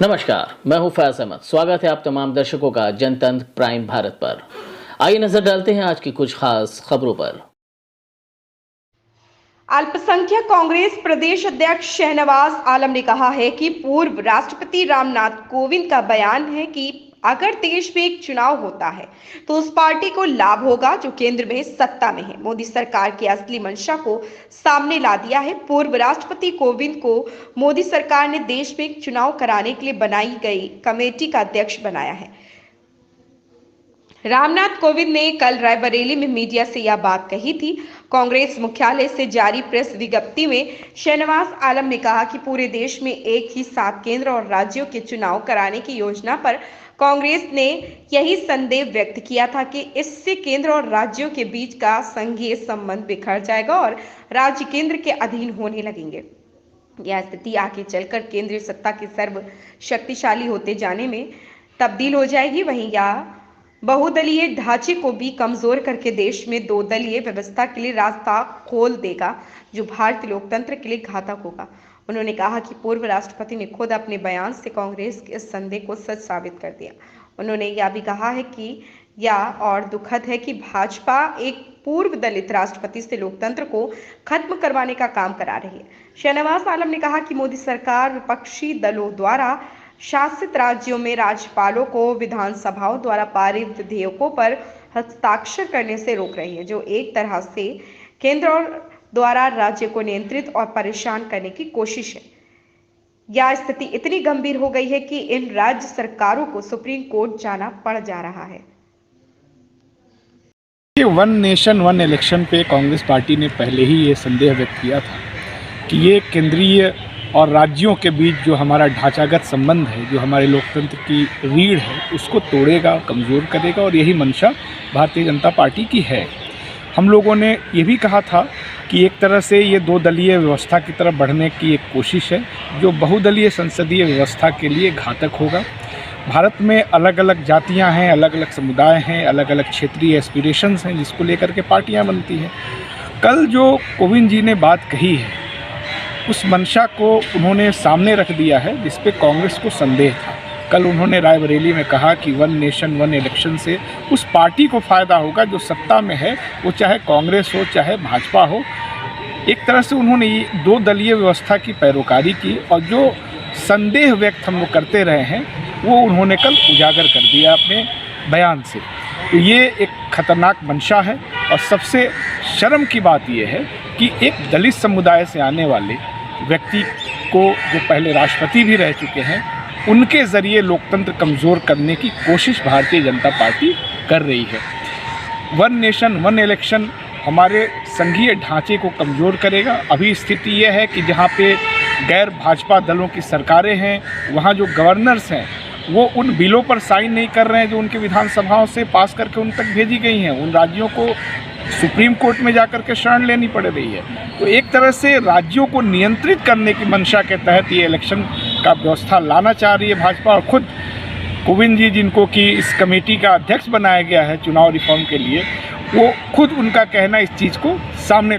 नमस्कार, मैं हूं फैज अहमद। स्वागत है आप तमाम दर्शकों का जनतंत्र प्राइम भारत पर। आइए नजर डालते हैं आज की कुछ खास खबरों पर। अल्पसंख्यक कांग्रेस प्रदेश अध्यक्ष शहनवाज आलम ने कहा है कि पूर्व राष्ट्रपति रामनाथ कोविंद का बयान है कि अगर देश में एक चुनाव होता है तो उस पार्टी को लाभ होगा जो केंद्र में सत्ता में है। मोदी सरकार की असली मंशा को सामने ला दिया है। पूर्व राष्ट्रपति कोविंद को मोदी सरकार ने देश में एक चुनाव कराने के लिए बनाई गई कमेटी का अध्यक्ष बनाया है। रामनाथ कोविंद ने कल रायबरेली में मीडिया से यह बात कही थी। कांग्रेस मुख्यालय से जारी प्रेस विज्ञप्ति में शहनवाज आलम ने कहा कि पूरे देश में एक ही साथ केंद्र और राज्यों के चुनाव कराने की योजना पर कांग्रेस ने यही संदेह व्यक्त किया था कि इससे केंद्र और राज्यों के बीच का संघीय संबंध बिखर जाएगा और राज्य केंद्र के अधीन होने लगेंगे। यह स्थिति आगे चलकर केंद्रीय सत्ता के सर्व शक्तिशाली होते जाने में तब्दील हो जाएगी। वहीं यह बहुदलीय ढांचे को भी कमजोर करके देश में दो दलीय व्यवस्था के लिए रास्ता खोल देगा, जो भारतीय लोकतंत्र के लिए घातक होगा। उन्होंने कहा कि पूर्व राष्ट्रपति ने खुद अपने बयान से कांग्रेस के इस संदेह को सच साबित कर दिया। उन्होंने यह भी कहा है कि यह और दुखद है कि भाजपा एक पूर्व दलित राष्ट्रपति से लोकतंत्र को खत्म करवाने का काम करा रही है। शहनवाज आलम ने कहा कि मोदी सरकार विपक्षी दलों द्वारा शासित राज्यों में राज्यपालों को विधानसभाओं द्वारा पारित विधेयकों पर हस्ताक्षर करने से रोक रही है, जो एक तरह से केंद्र और द्वारा राज्य को नियंत्रित और परेशान करने की कोशिश है। यह स्थिति इतनी गंभीर हो गई है कि इन राज्य सरकारों को सुप्रीम कोर्ट जाना पड़ जा रहा है। वन नेशन वन इलेक्शन पे कांग्रेस पार्टी ने पहले ही ये संदेह व्यक्त किया था कि ये केंद्रीय और राज्यों के बीच जो हमारा ढांचागत संबंध है, जो हमारे लोकतंत्र की रीढ़ है, उसको तोड़ेगा, कमज़ोर करेगा और यही मंशा भारतीय जनता पार्टी की है। हम लोगों ने ये भी कहा था कि एक तरह से ये दो दलीय व्यवस्था की तरफ बढ़ने की एक कोशिश है, जो बहुदलीय संसदीय व्यवस्था के लिए घातक होगा। भारत में अलग अलग जातियाँ हैं, अलग अलग समुदाय हैं, अलग अलग क्षेत्रीय एस्पिरेशंस हैं, जिसको लेकर के पार्टियाँ बनती हैं। कल जो कोविंद जी ने बात कही है, उस मंशा को उन्होंने सामने रख दिया है, जिस पे कांग्रेस को संदेह था। कल उन्होंने रायबरेली में कहा कि वन नेशन वन इलेक्शन से उस पार्टी को फ़ायदा होगा जो सत्ता में है, वो चाहे कांग्रेस हो चाहे भाजपा हो। एक तरह से उन्होंने ये दो दलीय व्यवस्था की पैरोकारी की और जो संदेह व्यक्त हम लोग करते रहे हैं वो उन्होंने कल उजागर कर दिया अपने बयान से। तो ये एक खतरनाक मंशा है और सबसे शर्म की बात ये है कि एक दलित समुदाय से आने वाले व्यक्ति को, जो पहले राष्ट्रपति भी रह चुके हैं, उनके ज़रिए लोकतंत्र कमज़ोर करने की कोशिश भारतीय जनता पार्टी कर रही है। वन नेशन वन इलेक्शन हमारे संघीय ढांचे को कमज़ोर करेगा। अभी स्थिति यह है कि जहाँ पे गैर भाजपा दलों की सरकारें हैं, वहाँ जो गवर्नर्स हैं वो उन बिलों पर साइन नहीं कर रहे हैं जो उनके विधानसभाओं से पास करके उन तक भेजी गई हैं। उन राज्यों को सुप्रीम कोर्ट में जाकर के शरण लेनी पड़ रही है। तो एक तरह से राज्यों को नियंत्रित करने की मंशा के तहत ये इलेक्शन का व्यवस्था लाना चाह रही है भाजपा। और खुद कोविंद जी, जिनको कि इस कमेटी का अध्यक्ष बनाया गया है चुनाव रिफॉर्म के लिए, वो खुद उनका कहना इस चीज़ को सामने